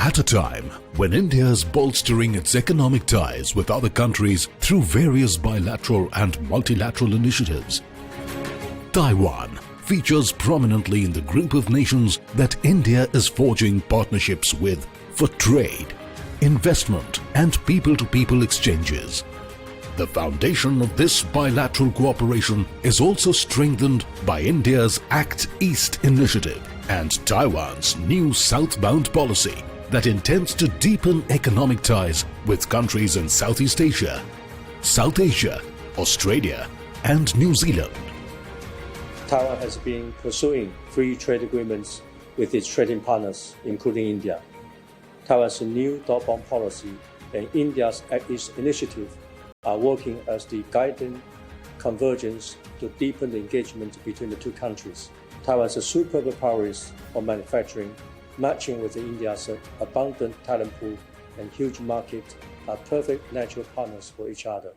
At a time when India is bolstering its economic ties with other countries through various bilateral and multilateral initiatives, Taiwan features prominently in the group of nations that India is forging partnerships with for trade, investment and people-to-people exchanges. The foundation of this bilateral cooperation is also strengthened by India's Act East initiative and Taiwan's new southbound policy that intends to deepen economic ties with countries in Southeast Asia, South Asia, Australia and New Zealand. Taiwan has been pursuing free trade agreements with its trading partners, including India. Taiwan's new northbound policy and India's Act East initiative are working as the guiding convergence to deepen the engagement between the two countries. Taiwan's superb prowess on manufacturing, matching with India's abundant talent pool and huge market, are perfect natural partners for each other.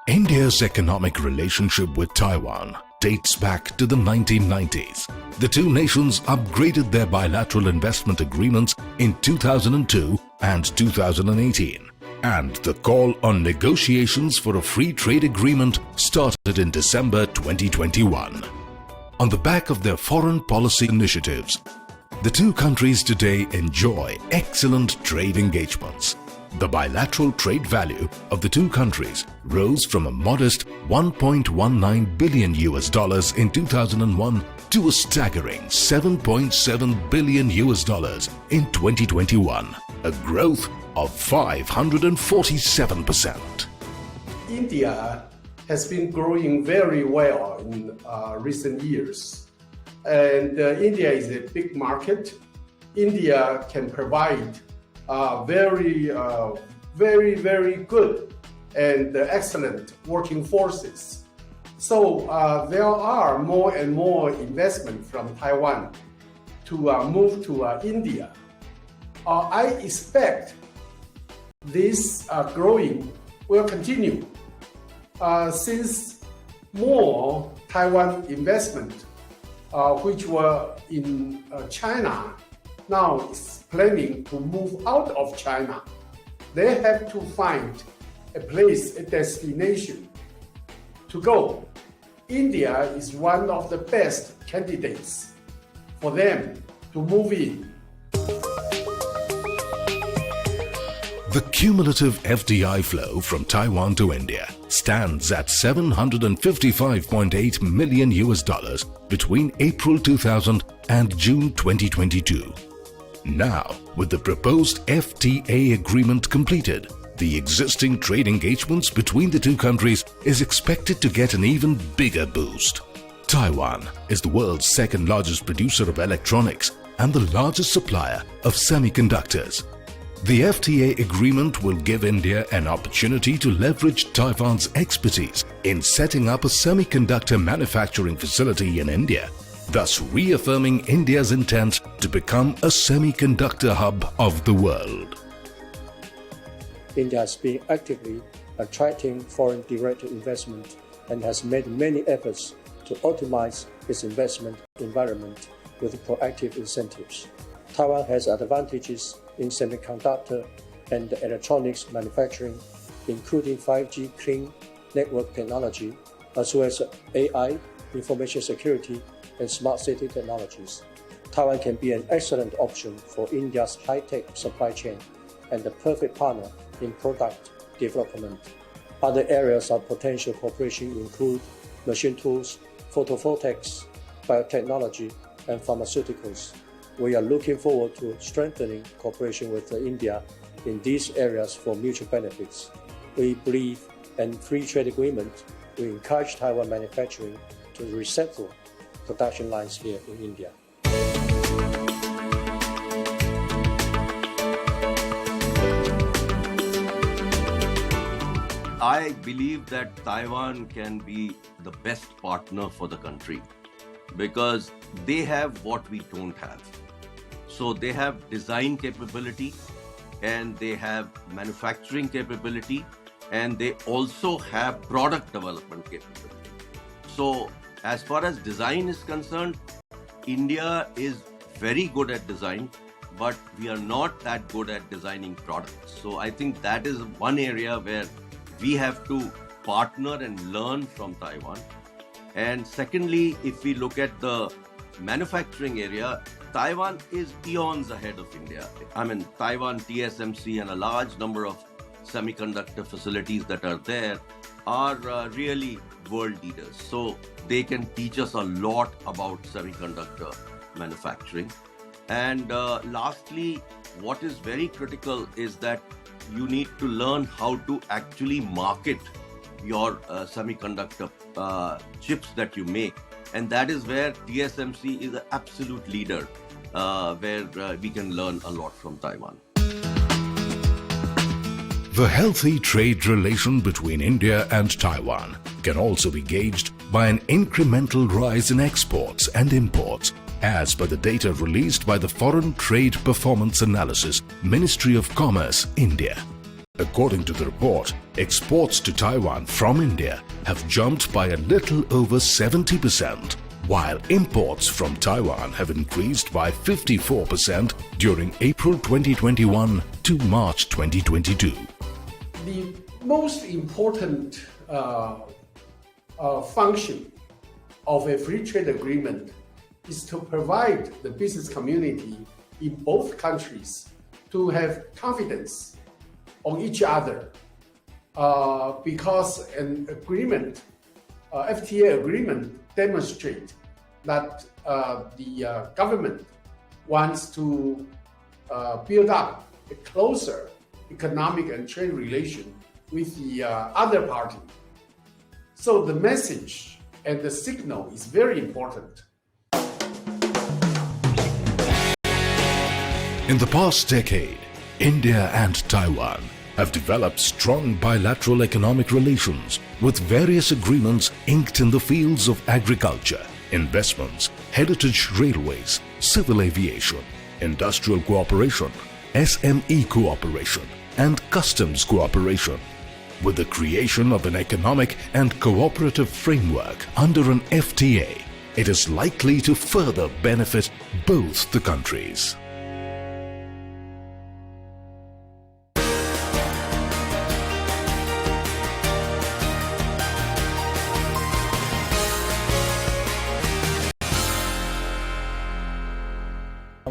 India's economic relationship with Taiwan dates back to the 1990s. The two nations upgraded their bilateral investment agreements in 2002 and 2018, and the call on negotiations for a free trade agreement started in December 2021. On the back of their foreign policy initiatives, the two countries today enjoy excellent trade engagements. The bilateral trade value of the two countries rose from a modest $1.19 billion in 2001 to a staggering $7.7 billion in 2021, a growth of 547%. India has been growing very well in recent years. And India is a big market. India can provide very good and excellent working forces. So there are more and more investment from Taiwan to move to India. I expect this growing will continue since more Taiwan investment, which were in China, now is planning to move out of China. They have to find a place, a destination to go. India is one of the best candidates for them to move in. The cumulative FDI flow from Taiwan to India stands at $755.8 million between April 2000 and June 2022. Now, with the proposed FTA agreement completed, the existing trade engagements between the two countries is expected to get an even bigger boost. Taiwan is the world's second largest producer of electronics and the largest supplier of semiconductors. The FTA agreement will give India an opportunity to leverage Taiwan's expertise in setting up a semiconductor manufacturing facility in India, thus reaffirming India's intent to become a semiconductor hub of the world. India has been actively attracting foreign direct investment and has made many efforts to optimize its investment environment with proactive incentives. Taiwan has advantages in semiconductor and electronics manufacturing, including 5G clean network technology, as well as AI, information security, and smart city technologies. Taiwan can be an excellent option for India's high-tech supply chain and the perfect partner in product development. Other areas of potential cooperation include machine tools, photovoltaics, biotechnology, and pharmaceuticals. We are looking forward to strengthening cooperation with India in these areas for mutual benefits. We believe a free trade agreement will encourage Taiwan manufacturing to resettle production lines here in India. I believe that Taiwan can be the best partner for the country because they have what we don't have. So they have design capability and they have manufacturing capability and they also have product development capability. So as far as design is concerned, India is very good at design, but we are not that good at designing products. So I think that is one area where we have to partner and learn from Taiwan. And secondly, if we look at the manufacturing area, Taiwan is eons ahead of India. I mean, Taiwan, TSMC, and a large number of semiconductor facilities that are there are really world leaders. So they can teach us a lot about semiconductor manufacturing. And lastly, what is very critical is that you need to learn how to actually market your semiconductor chips that you make. And that is where TSMC is an absolute leader, where we can learn a lot from Taiwan. The healthy trade relation between India and Taiwan can also be gauged by an incremental rise in exports and imports, as per the data released by the Foreign Trade Performance Analysis, Ministry of Commerce, India. According to the report, exports to Taiwan from India have jumped by a little over 70%, while imports from Taiwan have increased by 54% during April 2021 to March 2022. The most important function of a free trade agreement is to provide the business community in both countries to have confidence on each other, because an agreement, FTA agreement, demonstrates that the government wants to build up a closer economic and trade relation with the other party. So the message and the signal is very important. In the past decade, India and Taiwan have developed strong bilateral economic relations with various agreements inked in the fields of agriculture, investments, heritage railways, civil aviation, industrial cooperation, SME cooperation, and customs cooperation. With the creation of an economic and cooperative framework under an FTA, it is likely to further benefit both the countries.